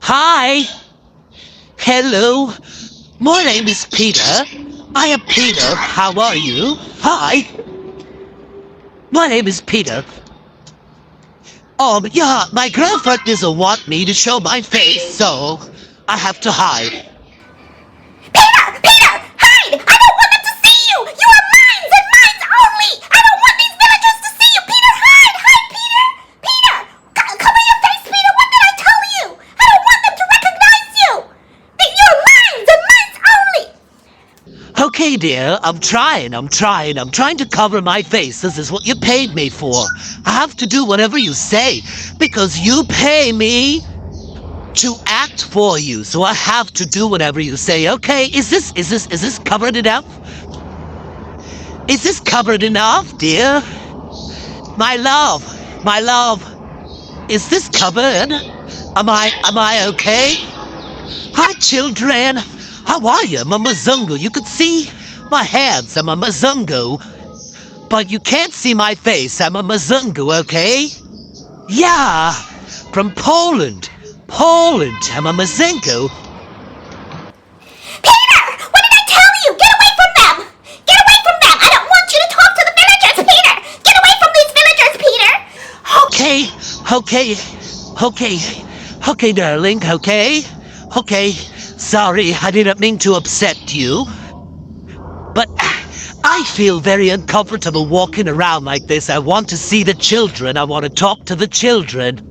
Hi. Hello. My name is Peter. I am Peter. How are you? Hi. My name is Peter. Yeah, my girlfriend doesn't want me to show my face, so I have to hide. Peter! Peter! Hide! I don't want them to see you! You are mines and mines only! I don't want these villagers to see you! Peter, hide! Hide, Peter! Peter! Cover your face, Peter! What did I tell you? I don't want them to recognize you! That you're mines and mines only! Okay, dear, I'm trying to cover my face. This is what you paid me for. I have to do whatever you say, because you pay me to act for you, so I have to do whatever you say. Okay, is this covered enough? Is this covered enough, dear? My love, is this covered? Am I okay? Hi, children. How are you? I'm a Mazungo. You could see my hands. I'm a Mazungo. But you can't see my face. I'm a Mazungo, okay? Yeah, from Poland. I'm a Mazenko. Peter! What did I tell you? Get away from them! Get away from them! I don't want you to talk to the villagers, Peter! Get away from these villagers, Peter! Okay, darling, okay. Sorry, I didn't mean to upset you. But I feel very uncomfortable walking around like this. I want to see the children. I want to talk to the children.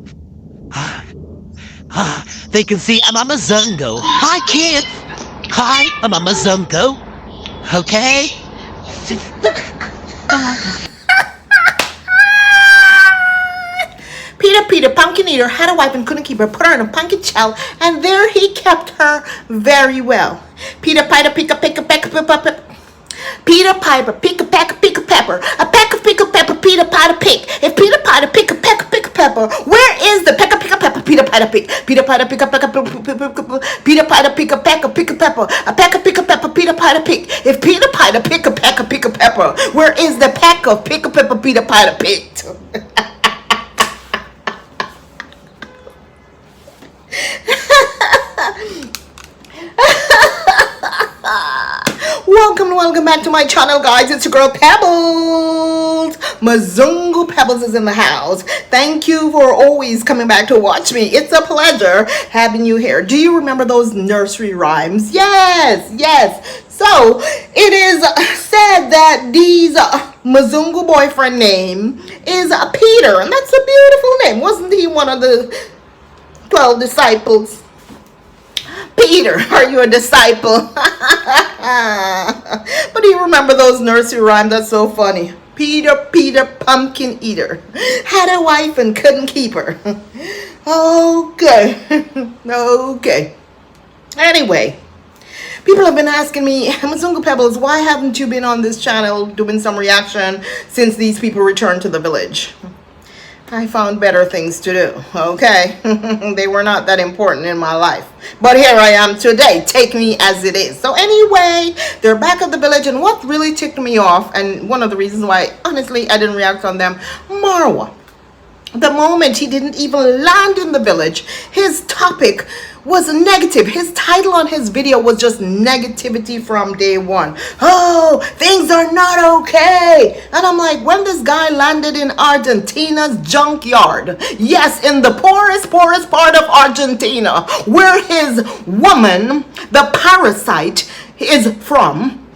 They can see I'm a Mazungo. Hi, kids. Hi, I'm a Mazungo. Okay? Peter, pumpkin eater, had a wife and couldn't keep her, put her in a pumpkin shell, and there he kept her very well. Peter Piper, pick a pepper. Peter Piper, pick a pepper. A peck of pickled pepper, Peter Piper pick. If Peter Piper pick a pepper, where is the peck of pepper? Peter Piper pick. Peter Piper pick a pepper. Peter Piper pick a pepper. A peck of pepper, Peter Piper pick. If Peter Piper pick a pepper, where is the peck of pepper Peter Piper picked? Welcome back to my channel, guys. It's your girl Pebbles. Mazungo Pebbles is in the house. Thank you for always coming back to watch me. It's a pleasure having you here. Do you remember those nursery rhymes? Yes. So it is said that Dee's Mazungo boyfriend name is Peter, and that's a beautiful name. Wasn't he one of the 12 disciples? Peter, are you a disciple? But do you remember those nursery rhymes? That's so funny. Peter, pumpkin eater, had a wife and couldn't keep her. Okay. Anyway, people have been asking me, Mazungo Pebbles, why haven't you been on this channel doing some reaction since these people returned to the village? I found better things to do, okay? They were not that important in my life. But here I am today. Take me as it is. So anyway, they're back at the village, and what really ticked me off, and one of the reasons why, honestly, I didn't react on them, Marwa. The moment he didn't even land in the village, his topic was negative. His title on his video was just negativity from day one. Oh, things are not okay. And I'm like, when this guy landed in Argentina's junkyard, yes, in the poorest part of Argentina, where his woman, the parasite, is from,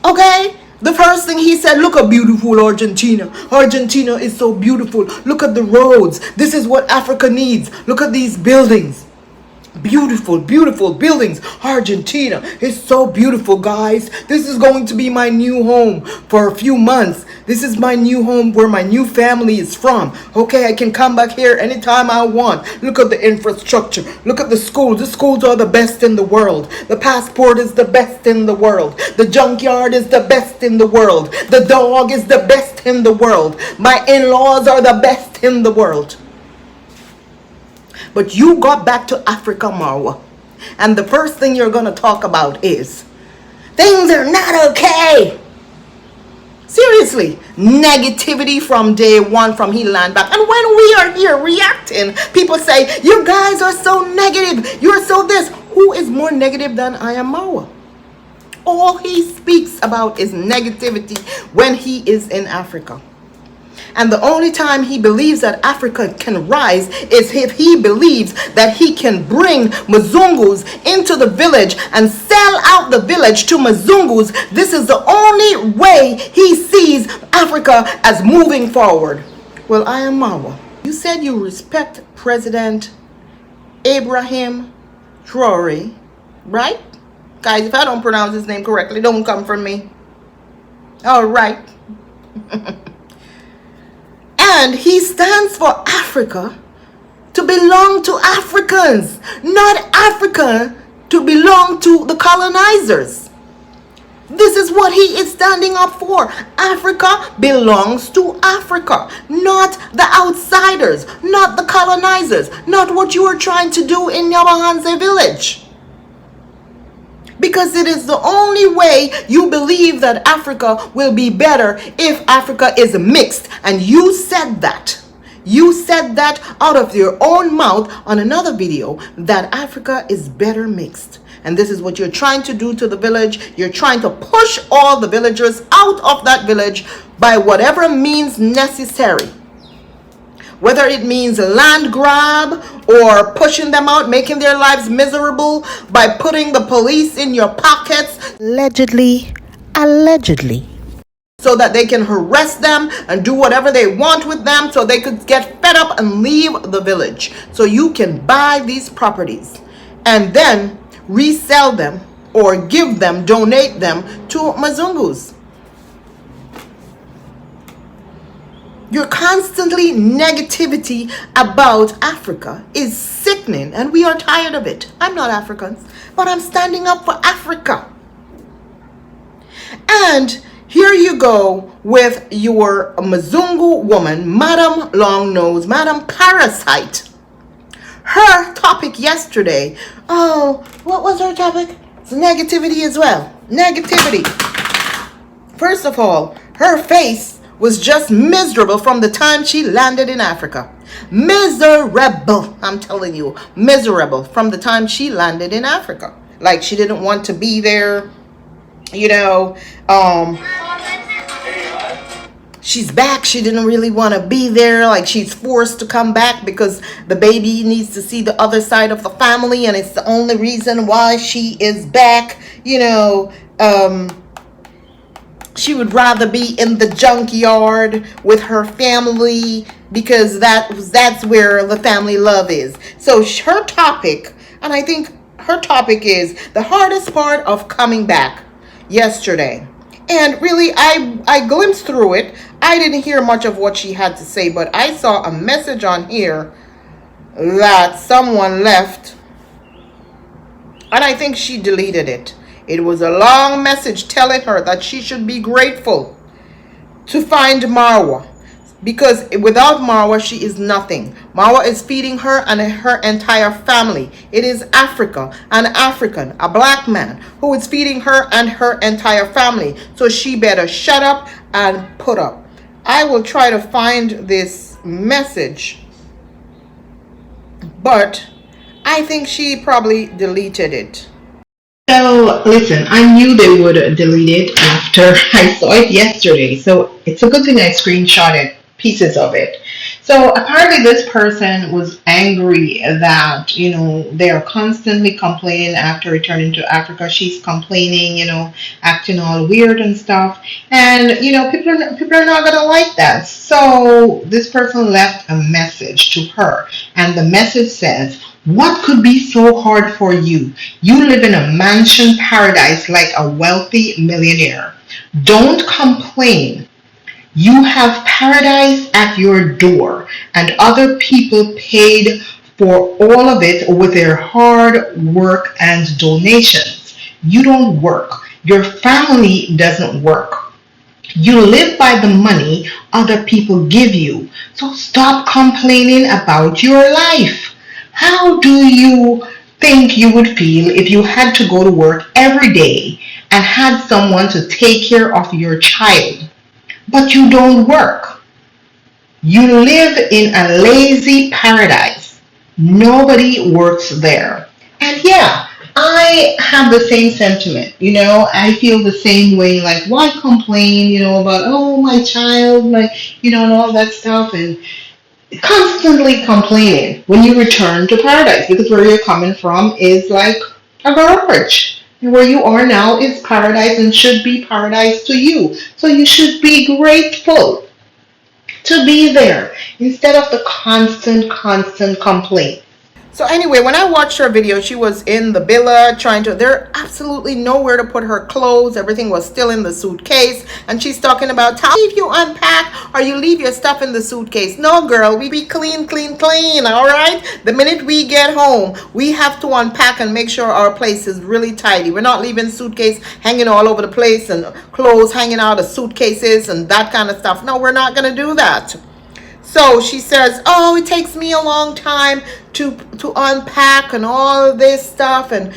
okay? The first thing he said, look at beautiful Argentina. Argentina is so beautiful. Look at the roads. This is what Africa needs. Look at these buildings. Beautiful buildings. Argentina is so beautiful, guys. This is going to be my new home for a few months. This is my new home where my new family is from. Okay, I can come back here anytime I want. Look at the infrastructure. Look at the schools. The schools are the best in the world. The passport is the best in the world. The junkyard is the best in the world. The dog is the best in the world. My in-laws are the best in the world. But you got back to Africa, Marwa, and the first thing you're going to talk about is things are not okay. Seriously, negativity from day one, from he land back. And when we are here reacting, people say, you guys are so negative, you're so this. Who is more negative than Iam Marwa? All he speaks about is negativity when he is in Africa. And the only time he believes that Africa can rise is if he believes that he can bring Mzungus into the village and sell out the village to Mzungus. This is the only way he sees Africa as moving forward. Well, Iam Marwa, you said you respect President Abraham Traore, right? Guys, if I don't pronounce his name correctly, don't come for me. All right. And he stands for Africa to belong to Africans, not Africa to belong to the colonizers. This is what he is standing up for. Africa belongs to Africa, not the outsiders, not the colonizers, not what you are trying to do in Nyabahanze village. Because it is the only way you believe that Africa will be better if Africa is mixed. And you said that. You said that out of your own mouth on another video, that Africa is better mixed. And this is what you're trying to do to the village. You're trying to push all the villagers out of that village by whatever means necessary. Whether it means land grab or pushing them out, making their lives miserable by putting the police in your pockets, allegedly, so that they can harass them and do whatever they want with them so they could get fed up and leave the village. So you can buy these properties and then resell them or give them, donate them to Mzungus. Your constantly negativity about Africa is sickening, and we are tired of it. I'm not African, but I'm standing up for Africa. And here you go with your Mzungu woman, Madam Long Nose, Madam Parasite. Her topic yesterday, what was her topic? It's negativity as well. Negativity. First of all, her face was just miserable from the time she landed in Africa. Miserable, I'm telling you, miserable from the time she landed in Africa. Like she didn't want to be there, you know. She's back. She didn't really want to be there. Like she's forced to come back because the baby needs to see the other side of the family, and it's the only reason why she is back, you know. She would rather be in the junkyard with her family because that's where the family love is. So her topic, and I think her topic is the hardest part of coming back yesterday. And really, I glimpsed through it. I didn't hear much of what she had to say, but I saw a message on here that someone left, and I think she deleted it. It was a long message telling her that she should be grateful to find Marwa, because without Marwa, she is nothing. Marwa is feeding her and her entire family. It is Africa, an African, a black man, who is feeding her and her entire family. So she better shut up and put up. I will try to find this message, but I think she probably deleted it. So listen, I knew they would delete it after I saw it yesterday. So it's a good thing I screenshotted pieces of it. So apparently this person was angry that, you know, they are constantly complaining after returning to Africa. She's complaining, you know, acting all weird and stuff. And, you know, people are not going to like that. So this person left a message to her. And the message says, "What could be so hard for you? You live in a mansion paradise like a wealthy millionaire. Don't complain. You have paradise at your door, and other people paid for all of it with their hard work and donations. You don't work. Your family doesn't work. You live by the money other people give you. So stop complaining about your life. How do you think you would feel if you had to go to work every day and had someone to take care of your child? but you don't work. You live in a lazy paradise. Nobody works there. And yeah, I have the same sentiment. I feel the same way. Like, why complain, about, oh, my child, and all that stuff. And constantly complaining when you return to paradise, because where you're coming from is like a garbage. And where you are now is paradise and should be paradise to you. So you should be grateful to be there instead of the constant complaint. So anyway, when I watched her video, she was in the villa there absolutely nowhere to put her clothes. Everything was still in the suitcase. And she's talking about how if you unpack or you leave your stuff in the suitcase. No, girl, we be clean, all right? The minute we get home, we have to unpack and make sure our place is really tidy. We're not leaving suitcase hanging all over the place and clothes hanging out of suitcases and that kind of stuff. No, we're not going to do that. So she says, oh, it takes me a long time to unpack and all of this stuff. And,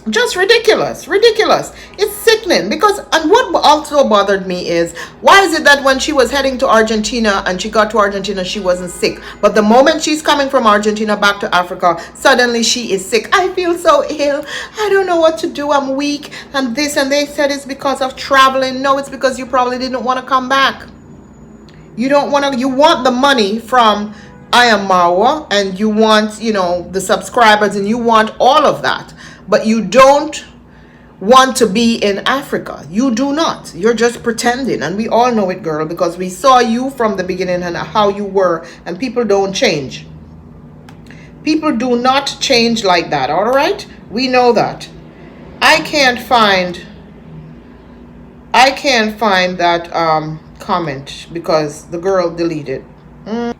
just ridiculous. It's sickening because, and what also bothered me is, why is it that when she was heading to Argentina and she got to Argentina, she wasn't sick? But the moment she's coming from Argentina back to Africa, suddenly she is sick. I feel so ill. I don't know what to do. I'm weak and this. And they said it's because of traveling. No, it's because you probably didn't want to come back. You want the money from Iam Marwa and you want, the subscribers and you want all of that. But you don't want to be in Africa. You do not. You're just pretending. And we all know it, girl, because we saw you from the beginning and how you were. And people don't change. People do not change like that, all right? We know that. I can't find that comment because the girl deleted.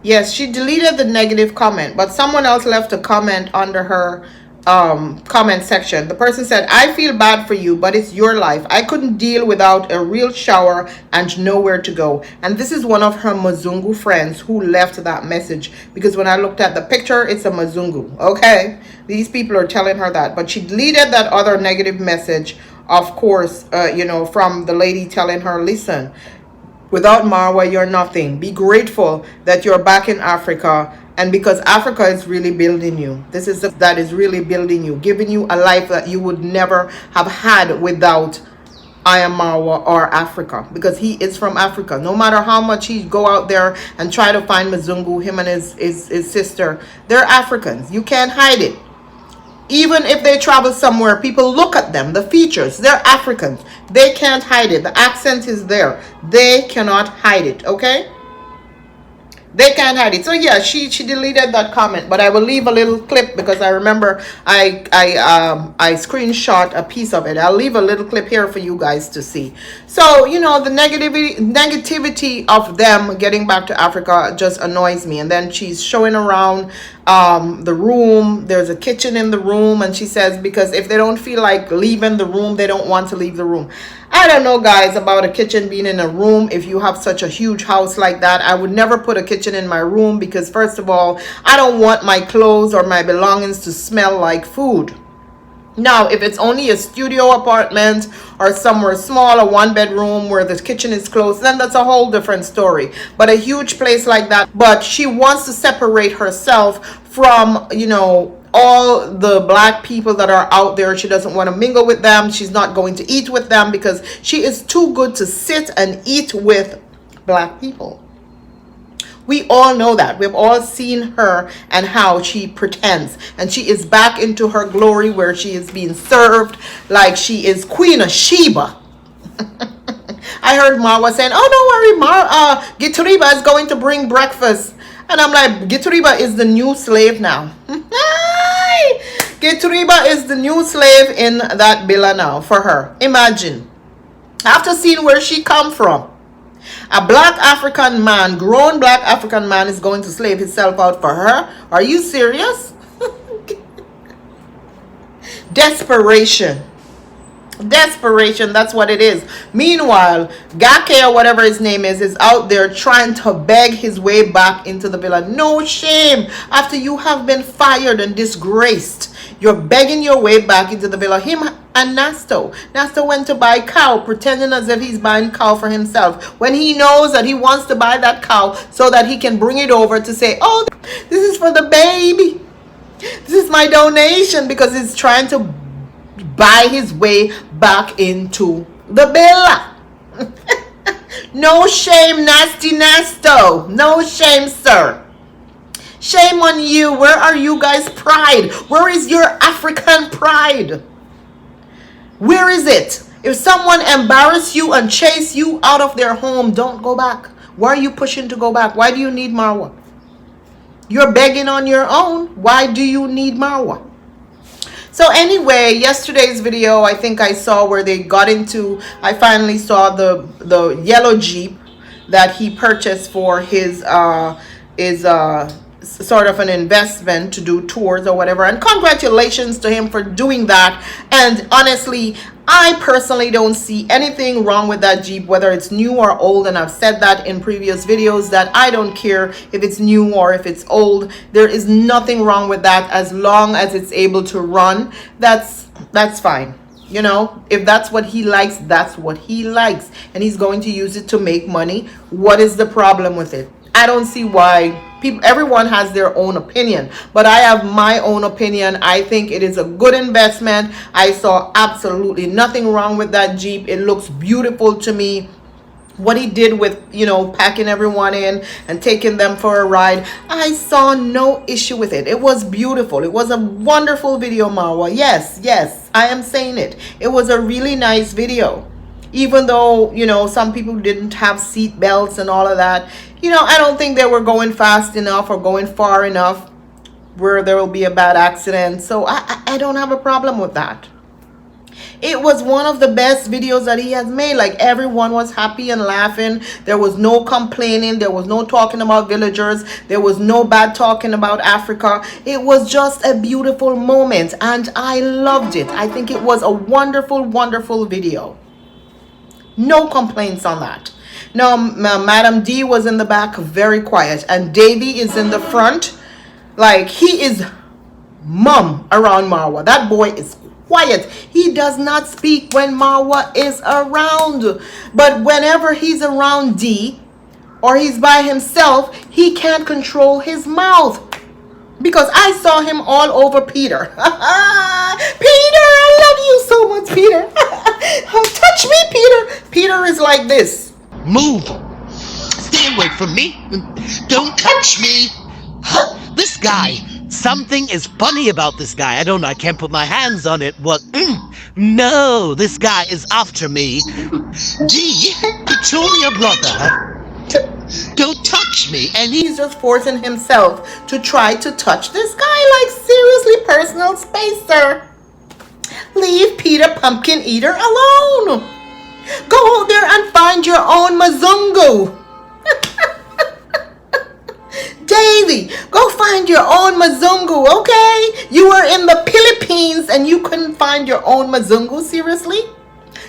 Yes, she deleted the negative comment, but someone else left a comment under her comment section. The person said, I feel bad for you, but it's your life. I couldn't deal without a real shower and nowhere to go. And this is one of her Mzungu friends who left that message, because when I looked at the picture, it's a Mzungu. Okay, these people are telling her that, but she deleted that other negative message, of course, from the lady telling her, listen, without Marwa, you're nothing. Be grateful that you're back in Africa, and because Africa is really building you. That is really building you, giving you a life that you would never have had without Iam Marwa or Africa, because he is from Africa. No matter how much he go out there and try to find Mzungu, him and his sister, they're Africans. You can't hide it. Even if they travel somewhere, people look at them, the features, they're Africans. They can't hide it. The accent is there. They cannot hide it, okay? They can't hide it. So yeah, she deleted that comment, but I will leave a little clip because I remember I screenshot a piece of it. I'll leave a little clip here for you guys to see. So, the negativity of them getting back to Africa just annoys me. And then she's showing around the room. There's a kitchen in the room, and she says because if they don't feel like leaving the room, they don't want to leave the room. I don't know, guys, about a kitchen being in a room. If you have such a huge house like that, I would never put a kitchen in my room because, first of all, I don't want my clothes or my belongings to smell like food. Now, if it's only a studio apartment or somewhere small, a one-bedroom where the kitchen is closed, then that's a whole different story. But a huge place like that, but she wants to separate herself from, all the black people that are out there. She doesn't want to mingle with them. She's not going to eat with them because she is too good to sit and eat with black people. We all know that. We've all seen her and how she pretends. And she is back into her glory where she is being served like she is Queen of Sheba. I heard Marwa saying, oh, don't worry, Gituriba is going to bring breakfast. And I'm like, Gituriba is the new slave now. Gituriba is the new slave in that villa now for her. Imagine. After seeing where she come from. A black African man, grown black African man, is going to slave himself out for her? Are you serious? Desperation. Desperation, that's what it is. Meanwhile, Gake or whatever his name is out there trying to beg his way back into the villa. No shame. After you have been fired and disgraced, you're begging your way back into the villa. Him and Nasto. Nasto went to buy cow, pretending as if he's buying cow for himself, when he knows that he wants to buy that cow so that he can bring it over to say, oh, this is for the baby. This is my donation, because he's trying to buy his way back into the villa. No shame, nasty Nasto. No shame, sir. Shame on you. Where are you guys' pride? Where is your African pride? Where is it? If someone embarrass you and chase you out of their home, don't go back. Why are you pushing to go back? Why do you need Marwa? You're begging on your own. Why do you need Marwa? So anyway, yesterday's video, I think I saw where they got into, I finally saw the yellow Jeep that he purchased for his sort of an investment to do tours or whatever. And congratulations to him for doing that. And honestly, I personally don't see anything wrong with that Jeep, whether it's new or old. And I've said that in previous videos that I don't care if it's new or if it's old. There is nothing wrong with that as long as it's able to run. That's fine. You know, if that's what he likes, that's what he likes. And he's going to use it to make money. What is the problem with it? I don't see why. Everyone has their own opinion, but I have my own opinion. I think it is a good investment. I saw absolutely nothing wrong with that Jeep. It looks beautiful to me. What he did with, you know, packing everyone in and taking them for a ride, I saw no issue with it. It was beautiful. It was a wonderful video, Marwa. Yes, I am saying it. It was a really nice video. Even though, you know, some people didn't have seat belts and all of that. You know, I don't think they were going fast enough or going far enough where there will be a bad accident. So I don't have a problem with that. It was one of the best videos that he has made. Like, everyone was happy and laughing. There was no complaining. There was no talking about villagers. There was no bad talking about Africa. It was just a beautiful moment, and I loved it. I think it was a wonderful, wonderful video. No complaints on that. Now, Madam D was in the back, very quiet, and Davy is in the front. Like, he is mum around Marwa. That boy is quiet. He does not speak when Marwa is around. But whenever he's around D or he's by himself, he can't control his mouth. Because I saw him all over Peter. Peter, I love you so much, Peter. Touch me, Peter. Peter is like this. Move! Stay away from me! Don't touch me! This guy! Something is funny about this guy. I don't know. I can't put my hands on it. What? No! This guy is after me. Gee! Control your brother! Don't touch me! And He's just forcing himself to try to touch this guy. Like, seriously, personal space, sir. Leave Peter Pumpkin Eater alone. Go out there and find your own Mazungu. Davy, go find your own Mazungu, okay? You were in the Philippines and you couldn't find your own Mazungu, seriously?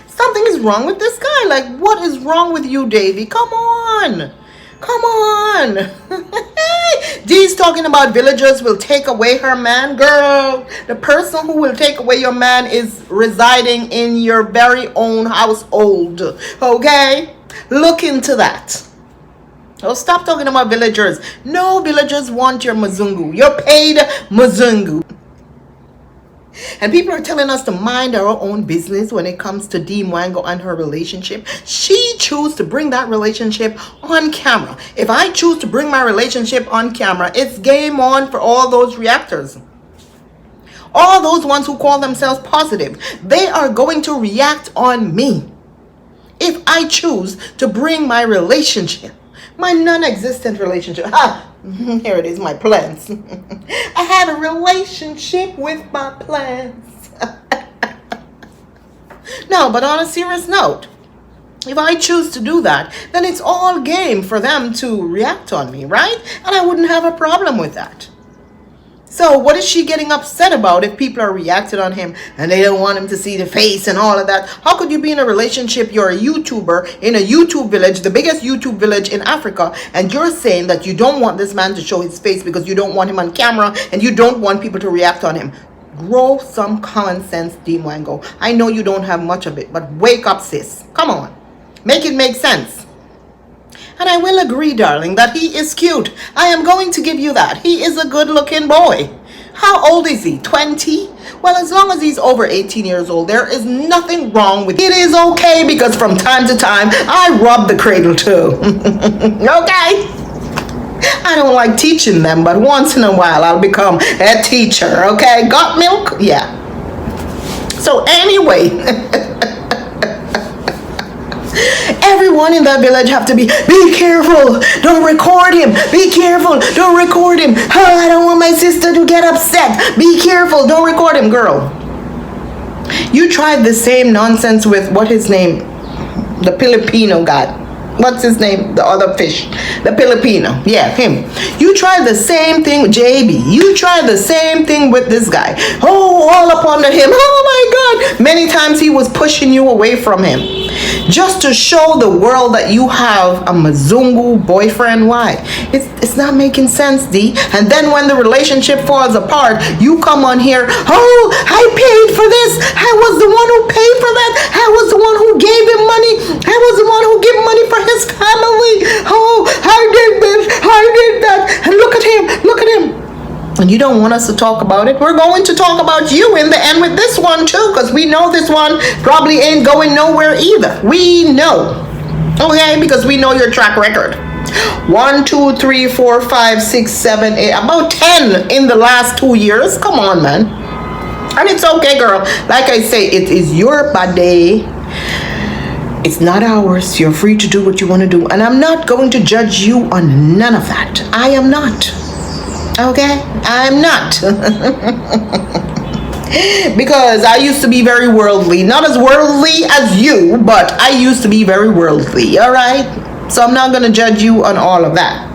Something is wrong with this guy. Like, what is wrong with you, Davy? Come on. Come on. Dee's talking about villagers will take away her man. Girl, the person who will take away your man is residing in your very own household. Okay? Look into that. Oh, stop talking about villagers. No villagers want your Mazungu. Your paid Mazungu. And people are telling us to mind our own business when it comes to Dee Mwango and her relationship. She chose to bring that relationship on camera. If I choose to bring my relationship on camera, it's game on for all those reactors. All those ones who call themselves positive. They are going to react on me. If I choose to bring my relationship, my non-existent relationship. Here it is, my plants. I had a relationship with my plants. No, but on a serious note, if I choose to do that, then it's all game for them to react on me, right? And I wouldn't have a problem with that. So what is she getting upset about if people are reacting on him and they don't want him to see the face and all of that? How could you be in a relationship? You're a YouTuber in a YouTube village, the biggest YouTube village in Africa, and you're saying that you don't want this man to show his face because you don't want him on camera and you don't want people to react on him. Grow some common sense, Dee Mwango. I know you don't have much of it, but wake up, sis. Come on. Make it make sense. And I will agree, darling, that he is cute. I am going to give you that. He is a good-looking boy. How old is he? 20? Well, as long as he's over 18 years old, there is nothing wrong with it. It is okay because from time to time, I rub the cradle too. Okay? I don't like teaching them, but once in a while, I'll become a teacher. Okay? Got milk? Yeah. So anyway... Everyone in that village have to be careful, don't record him, be careful, don't record him. Oh, I don't want my sister to get upset. Be careful, don't record him, girl. You tried the same nonsense with, what his name? The Filipino guy. What's his name? The other fish. The Filipino. Yeah, him. You tried the same thing with JB. You tried the same thing with this guy. Oh, all up under him. Oh my God. Many times he was pushing you away from him. Just to show the world that you have a Mzungu boyfriend. Why? It's not making sense, Dee. And then when the relationship falls apart, you come on here. Oh, I paid for this. I was the one who paid for that. I was the one who gave him money. I was the one who gave money for his family. Oh, I did this. I did that. And look at him. Look at him. And you don't want us to talk about it. We're going to talk about you in the end with this one too, because we know this one probably ain't going nowhere either. We know. Okay, because we know your track record. 1, 2, 3, 4, 5, 6, 7, 8, about 10 in the last 2 years. Come on, man. And it's okay, girl. Like I say, it is your body. It's not ours. You're free to do what you want to do. And I'm not going to judge you on none of that. I am not. Okay? I'm not. Because I used to be very worldly. Not as worldly as you, but I used to be very worldly. Alright? So I'm not going to judge you on all of that.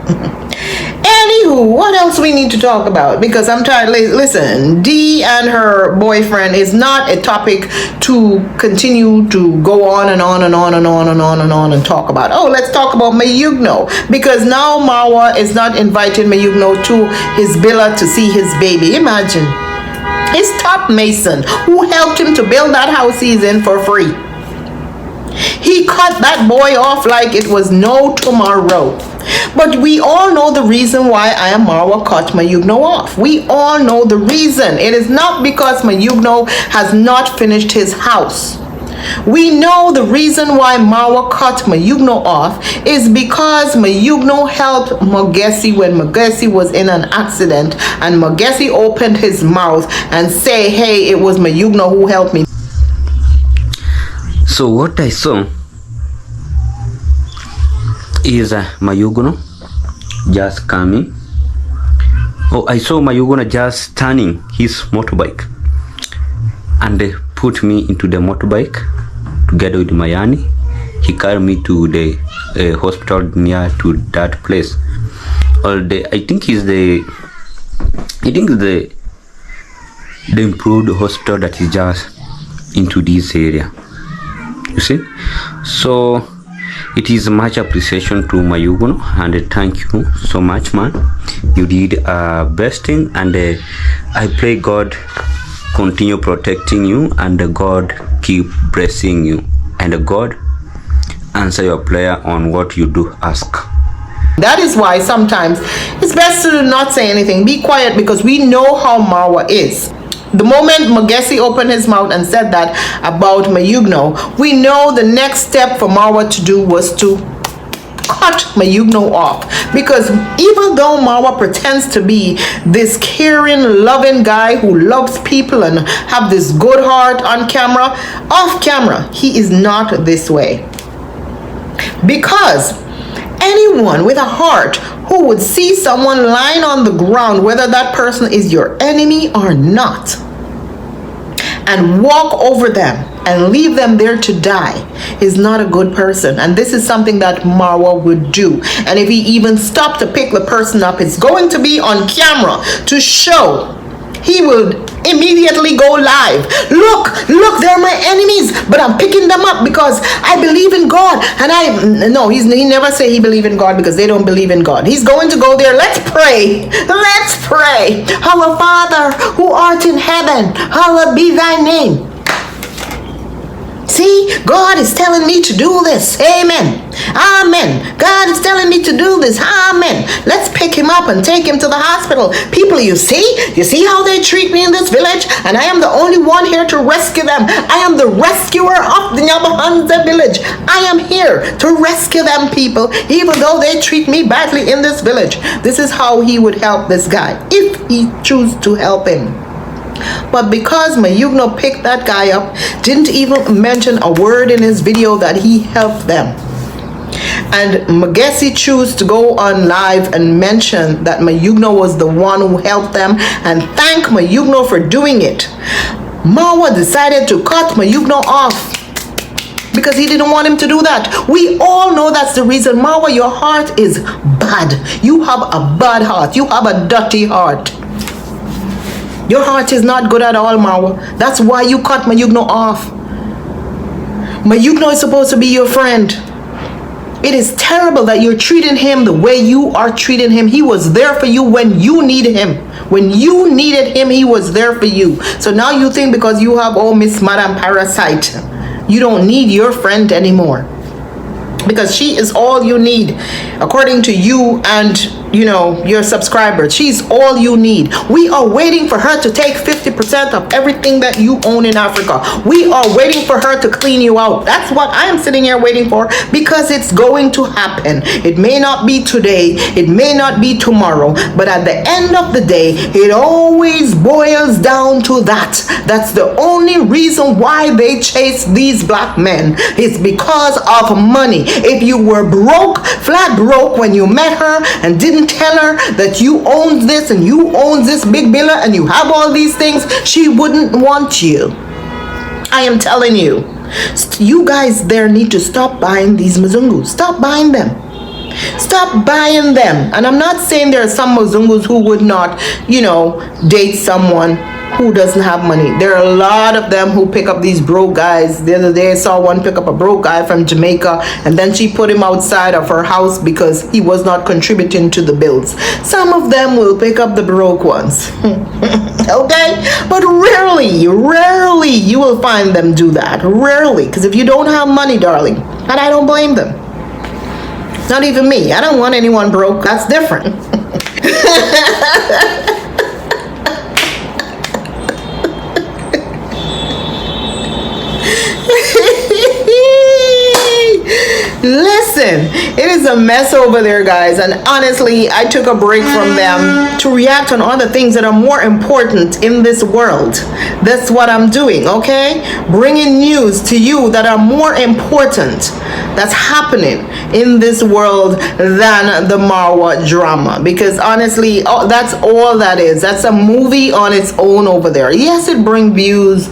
Anywho, what else we need to talk about? Because I'm tired. Listen, Dee and her boyfriend is not a topic to continue to go on and on and on and on and on and on and talk about. Oh, let's talk about Mayugno. Because now Marwa is not inviting Mayugno to his villa to see his baby. Imagine. His top mason who helped him to build that house he's in for free. He cut that boy off like it was no tomorrow. But we all know the reason why Iam Marwa cut Mayugno off. We all know the reason. It is not because Mayugno has not finished his house. We know the reason why Marwa cut Mayugno off is because Mayugno helped Mogesi when Mogesi was in an accident, and Mogesi opened his mouth and say, hey, it was Mayugno who helped me. So what I saw is Mayugno just coming. Oh, I saw Mayugno just turning his motorbike and they put me into the motorbike together with Mayani. He carried me to the hospital near to that place. I think it's the improved hospital that is just into this area. You see, so it is much appreciation to Mayugno and thank you so much, man. You did a best thing, and I pray God continue protecting you and God keep blessing you, and God answer your prayer on what you do ask. That is why sometimes it's best to not say anything. Be quiet, because we know how Marwa is. The moment Mogesi opened his mouth and said that about Mayugno, we know the next step for Marwa to do was to cut Mayugno off. Because even though Marwa pretends to be this caring, loving guy who loves people and have this good heart on camera, off camera, he is not this way. Because anyone with a heart who would see someone lying on the ground, whether that person is your enemy or not, and walk over them and leave them there to die is not a good person. And this is something that Marwa would do. And if he even stopped to pick the person up, it's going to be on camera to show. He will immediately go live. Look, they're my enemies, but I'm picking them up because I believe in God. And he never say he believe in God, because they don't believe in God. He's going to go there. Let's pray. Our Father who art in heaven, hallowed be thy name. See, God is telling me to do this. Amen. Amen. God is telling me to do this. Amen. Let's pick him up and take him to the hospital. People, you see how they treat me in this village? And I am the only one here to rescue them. I am the rescuer of the Nyabahanza village. I am here to rescue them, people, even though they treat me badly in this village. This is how he would help this guy, if he choose to help him. But because Mayugno picked that guy up, didn't even mention a word in his video that he helped them, and Magesi chose to go on live and mention that Mayugno was the one who helped them and thank Mayugno for doing it, Marwa decided to cut Mayugno off because he didn't want him to do that. We all know that's the reason. Marwa, your heart is bad. You have a bad heart. You have a dirty heart. Your heart is not good at all, Marwa. That's why you cut Mayugno off. Mayugno is supposed to be your friend. It is terrible that you're treating him the way you are treating him. He was there for you when you needed him. When you needed him, he was there for you. So now you think because you have, Miss Madam Parasite, you don't need your friend anymore. Because she is all you need, according to you and your subscribers. She's all you need. We are waiting for her to take 50% of everything that you own in Africa. We are waiting for her to clean you out. That's what I am sitting here waiting for, because it's going to happen. It may not be today, it may not be tomorrow, but at the end of the day, it always boils down to that. That's the only reason why they chase these black men, is because of money. If you were broke, flat broke, when you met her and didn't tell her that you owned this and you own this big villa and you have all these things, she wouldn't want you. I am telling you. You guys there need to stop buying these Mzungus. Stop buying them. Stop buying them. And I'm not saying there are some Mzungus who would not, date someone who doesn't have money. There are a lot of them who pick up these broke guys. The other day I saw one pick up a broke guy from Jamaica, and then she put him outside of her house because he was not contributing to the bills. Some of them will pick up the broke ones. Okay? But rarely you will find them do that. Rarely. Because if you don't have money, darling, and I don't blame them. Not even me. I don't want anyone broke. That's different. Listen, it is a mess over there, guys, and honestly, I took a break from them to react on other things that are more important in this world. That's what I'm doing, okay? Bringing news to you that are more important that's happening in this world than the Marwa drama, because honestly, that's all that is. That's a movie on its own over there. Yes, it brings views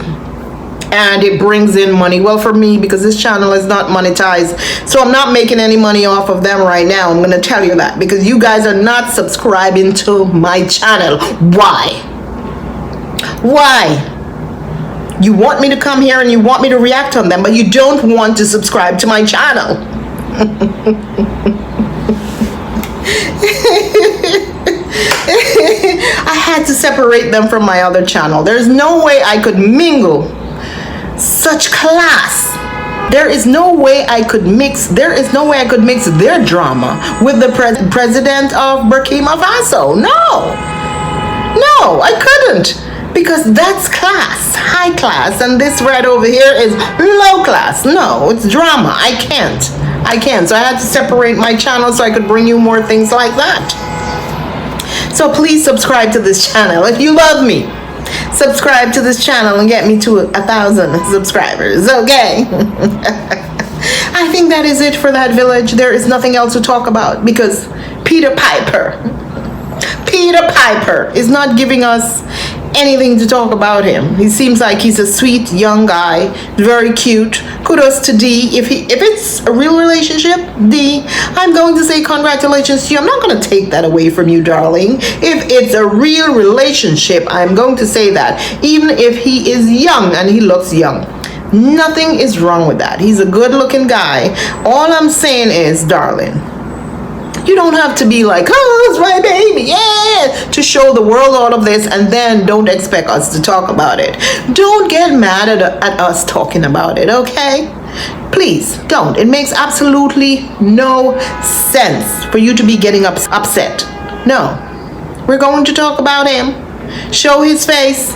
and it brings in money. Well, for me, because this channel is not monetized, so I'm not making any money off of them right now. I'm gonna tell you that, because you guys are not subscribing to my channel. Why? You want me to come here and you want me to react on them, but you don't want to subscribe to my channel. I had to separate them from my other channel. There's no way I could mingle such class. There is no way I could mix their drama with the president of Burkina Faso. No, I couldn't, because that's class, high class, and this right over here is low class. No, it's drama. I can't. So I had to separate my channel so I could bring you more things like that. So please subscribe to this channel if you love me. Subscribe to this channel and get me to 1,000 subscribers, okay? I think that is it for that village. There is nothing else to talk about, because Peter Piper is not giving us anything to talk about him. He seems like he's a sweet young guy, very cute. Kudos to Dee. If it's a real relationship, Dee, I'm going to say congratulations to you. I'm not going to take that away from you, darling. If it's a real relationship, I'm going to say that. Even if he is young and he looks young. Nothing is wrong with that. He's a good looking guy. All I'm saying is, darling, you don't have to be like, oh, it's my baby, yeah, to show the world all of this and then don't expect us to talk about it. Don't get mad at us talking about it, okay? Please don't. It makes absolutely no sense for you to be getting upset. No. We're going to talk about him. Show his face.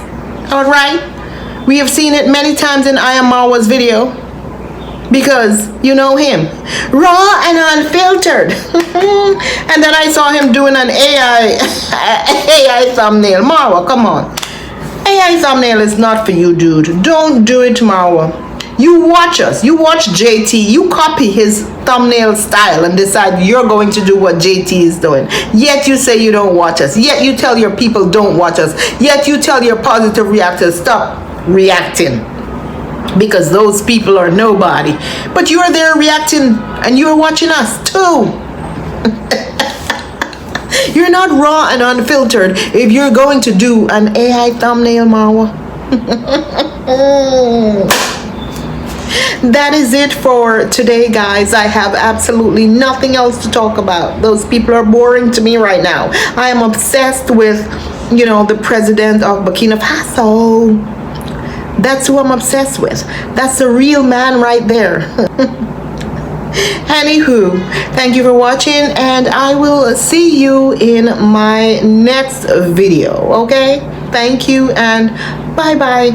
All right? We have seen it many times in Iam Marwa's video. Because you know him, raw and unfiltered. And then I saw him doing an AI thumbnail. Marwa, come on. AI thumbnail is not for you, dude. Don't do it, Marwa. You watch us. You watch JT. You copy his thumbnail style and decide you're going to do what JT is doing. Yet you say you don't watch us. Yet you tell your people don't watch us. Yet you tell your positive reactors stop reacting. Because those people are nobody. But you are there reacting and you are watching us too. You're not raw and unfiltered if you're going to do an AI thumbnail, Marwa. That is it for today, guys. I have absolutely nothing else to talk about. Those people are boring to me right now. I am obsessed with, the president of Burkina Faso. That's who I'm obsessed with. That's the real man right there. Anywho, thank you for watching, and I will see you in my next video, okay? Thank you, and bye-bye.